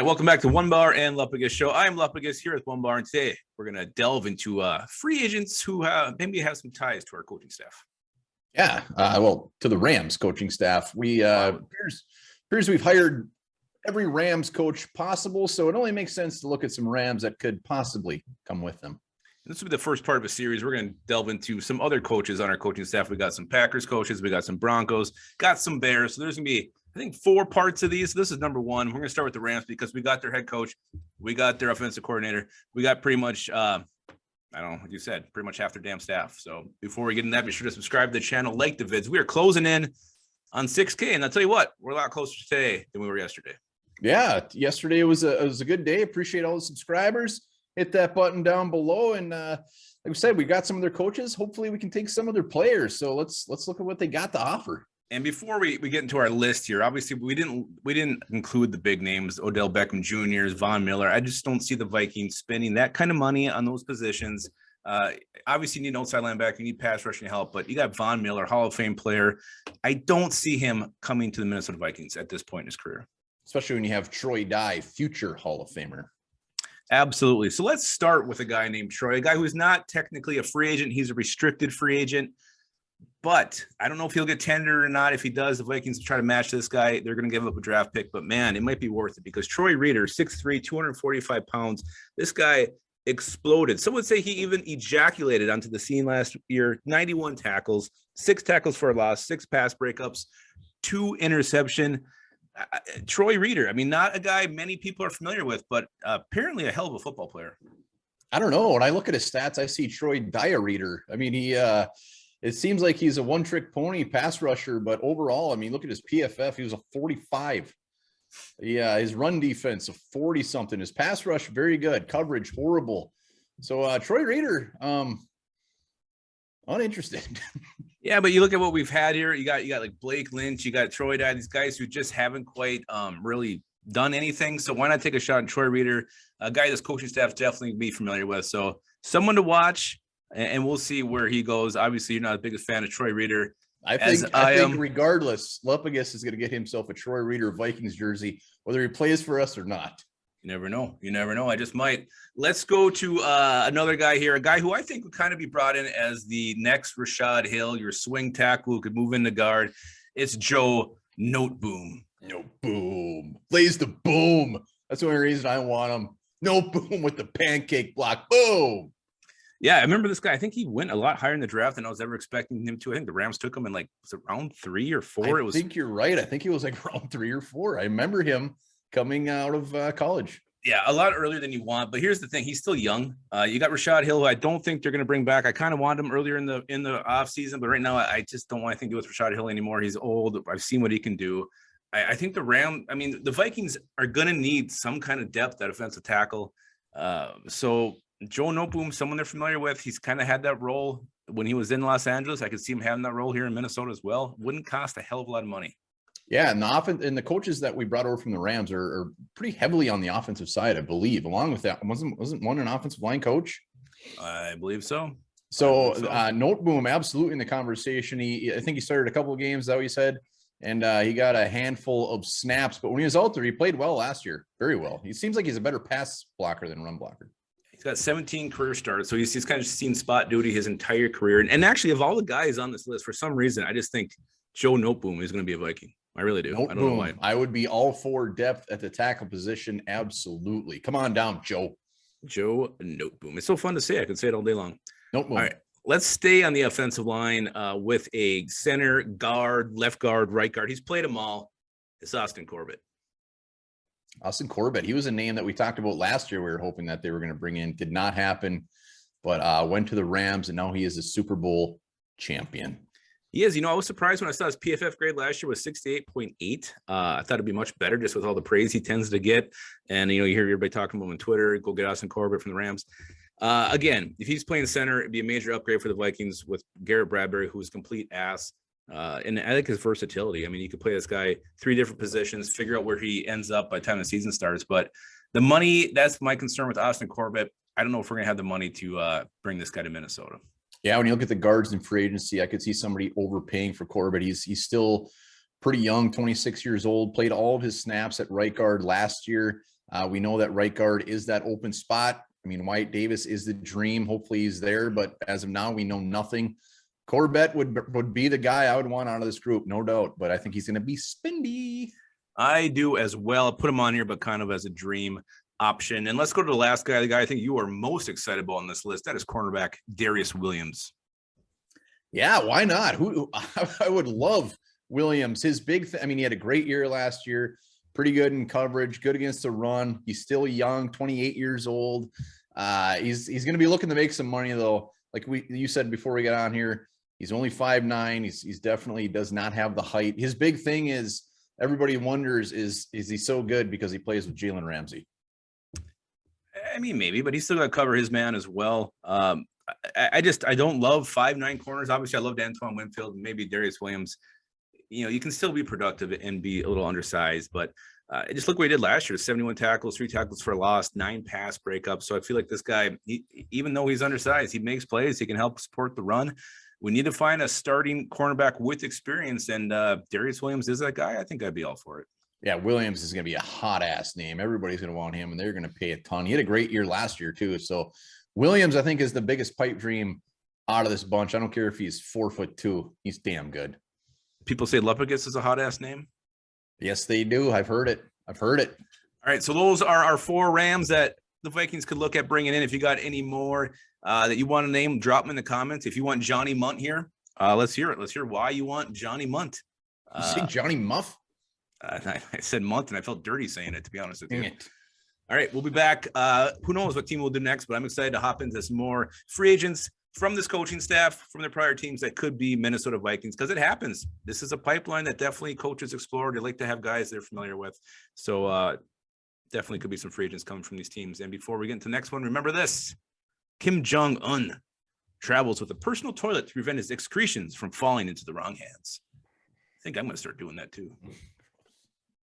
welcome back to Onebar and Lupagus show. I am Lupagus here with Onebar, and today we're going to delve into free agents who maybe have some ties to our coaching staff. Yeah, to the Rams coaching staff. We appears we've hired every Rams coach possible, so it only makes sense to look at some Rams that could possibly come with them. This will be the first part of a series. We're going to delve into some other coaches on our coaching staff. We got some Packers coaches, we got some Broncos, got some Bears. So there's going to be, I think, 4 parts of these. This is number 1. We're going to start with the Rams because we got their head coach, we got their offensive coordinator, we got pretty much, I don't know what you said, pretty much half their damn staff. So before we get into that, be sure to subscribe to the channel, like the vids. We are closing in on 6K, and I'll tell you what, we're a lot closer today than we were yesterday. Yeah, yesterday was a good day. Appreciate all the subscribers. Hit that button down below, and like we said, we got some of their coaches. Hopefully, we can take some of their players. So let's look at what they got to offer. And before we get into our list here, obviously we didn't include the big names, Odell Beckham Jr., Von Miller. I just don't see the Vikings spending that kind of money on those positions. Obviously, you need an outside linebacker, you need pass rushing help, but you got Von Miller, Hall of Fame player. I don't see him coming to the Minnesota Vikings at this point in his career. Especially when you have Troy Dye, future Hall of Famer. Absolutely. So let's start with a guy named Troy, a guy who's not technically a free agent. He's a restricted free agent, but I don't know if he'll get tendered or not. If he does, the Vikings try to match this guy. They're going to give up a draft pick, but man, it might be worth it because Troy Reeder, 6'3", 245 pounds. This guy exploded. Some would say he even ejaculated onto the scene last year. 91 tackles, 6 tackles for a loss, 6 pass breakups, 2 interception. Troy Reeder, I mean, not a guy many people are familiar with, but apparently a hell of a football player. I don't know. When I look at his stats, I see Troy Dye Reeder. I mean, it seems like he's a one-trick pony pass rusher, but overall, I mean, look at his PFF. He was a 45. Yeah, his run defense, a 40-something. His pass rush, very good. Coverage, horrible. So Troy Reeder, uninterested. Yeah, but you look at what we've had here. You got like Blake Lynch, you got Troy Dye, these guys who just haven't quite really done anything. So why not take a shot on Troy Reeder, a guy this coaching staff definitely be familiar with. So someone to watch, and we'll see where he goes. Obviously, you're not the biggest fan of Troy Reeder. I think regardless, Lupagus is going to get himself a Troy Reeder Vikings jersey, whether he plays for us or not. You never know. You never know. I just might. Let's go to another guy here, a guy who I think would kind of be brought in as the next Rashad Hill, your swing tackle who could move into guard. It's Joe Noteboom. Noteboom. Plays the boom. That's the only reason I want him. Noteboom with the pancake block. Boom. Yeah, I remember this guy. I think he went a lot higher in the draft than I was ever expecting him to. I think the Rams took him in was it round 3 or 4? I think you're right. I think he was like round 3 or 4. I remember him coming out of college. Yeah, a lot earlier than you want. But here's the thing: he's still young. You got Rashad Hill, who I don't think they're going to bring back. I kind of wanted him earlier in the offseason, but right now I just don't want anything to do with Rashad Hill anymore. He's old. I've seen what he can do. I think the Vikings are going to need some kind of depth at offensive tackle. So Joe Noteboom, someone they're familiar with. He's kind of had that role when he was in Los Angeles. I could see him having that role here in Minnesota as well. Wouldn't cost a hell of a lot of money. Yeah, and the offense and the coaches that we brought over from the Rams are pretty heavily on the offensive side, I believe. Along with that, wasn't one an offensive line coach? I believe so. So Noteboom, absolutely in the conversation. I think he started a couple of games, that he said, and he got a handful of snaps. But when he was out there, he played well last year, very well. He seems like he's a better pass blocker than run blocker. He's got 17 career starts, so he's kind of seen spot duty his entire career. And actually, of all the guys on this list, for some reason, I just think Joe Noteboom is going to be a Viking. I really do. Noteboom. I don't know why. I would be all for depth at the tackle position. Absolutely. Come on down, Joe. Joe Noteboom. It's so fun to say. I could say it all day long. Noteboom. All right. Let's stay on the offensive line with a center, guard, left guard, right guard. He's played them all. It's Austin Corbett. Austin Corbett. He was a name that we talked about last year. We were hoping that they were going to bring in. Did not happen, but went to the Rams, and now he is a Super Bowl champion. He is. I was surprised when I saw his PFF grade last year was 68.8. I thought it'd be much better just with all the praise he tends to get. And, you hear everybody talking about him on Twitter. Go get Austin Corbett from the Rams. Again, if he's playing center, it'd be a major upgrade for the Vikings with Garrett Bradbury, who's a complete ass. And I like his versatility. I mean, you could play this guy 3 different positions, figure out where he ends up by the time the season starts. But the money, that's my concern with Austin Corbett. I don't know if we're going to have the money to bring this guy to Minnesota. Yeah, when you look at the guards in free agency, I could see somebody overpaying for Corbett. He's still pretty young, 26 years old, played all of his snaps at right guard last year. We know that right guard is that open spot. I mean, Wyatt Davis is the dream. Hopefully he's there, but as of now, we know nothing. Corbett would be the guy I would want out of this group, no doubt, but I think he's going to be spendy. I do as well. I put him on here, but kind of as a dream option. And let's go to the last guy, the guy I think you are most excited about on this list. That is cornerback Darius Williams. Yeah, why not? I would love Williams. His big I mean, he had a great year last year, pretty good in coverage, good against the run. He's still young, 28 years old. He's going to be looking to make some money though. Like you said before we got on here, he's only 5'9". He's definitely does not have the height. His big thing is everybody wonders is he so good because he plays with Jalen Ramsey? I mean, maybe, but he's still got to cover his man as well. I don't love 5'9" corners. Obviously, I loved Antoine Winfield and maybe Darius Williams. You know, you can still be productive and be a little undersized, but just look what he did last year: 71 tackles, 3 tackles for a loss, 9 pass breakups. So I feel like this guy, even though he's undersized, he makes plays. He can help support the run. We need to find a starting cornerback with experience, and Darius Williams is that guy. I think I'd be all for it. Yeah, Williams is going to be a hot ass name. Everybody's going to want him, and they're going to pay a ton. He had a great year last year too. So Williams, I think, is the biggest pipe dream out of this bunch. I don't care if he's 4'2". He's damn good. People say Lupagus is a hot ass name. Yes, they do. I've heard it. All right, so those are our 4 Rams that the Vikings could look at bringing in. If you got any more that you want to name, drop them in the comments. If you want Johnny Munt here, let's hear it. Let's hear why you want Johnny Munt. You say Johnny Muff? I said Munt, and I felt dirty saying it, to be honest with you. Dang it. All right, we'll be back. Who knows what team we'll do next, but I'm excited to hop into some more free agents from this coaching staff, from their prior teams that could be Minnesota Vikings, because it happens. This is a pipeline that definitely coaches explore. They like to have guys they're familiar with. So definitely could be some free agents coming from these teams. And before we get into the next one, remember this: Kim Jong-un travels with a personal toilet to prevent his excretions from falling into the wrong hands. I think I'm going to start doing that too.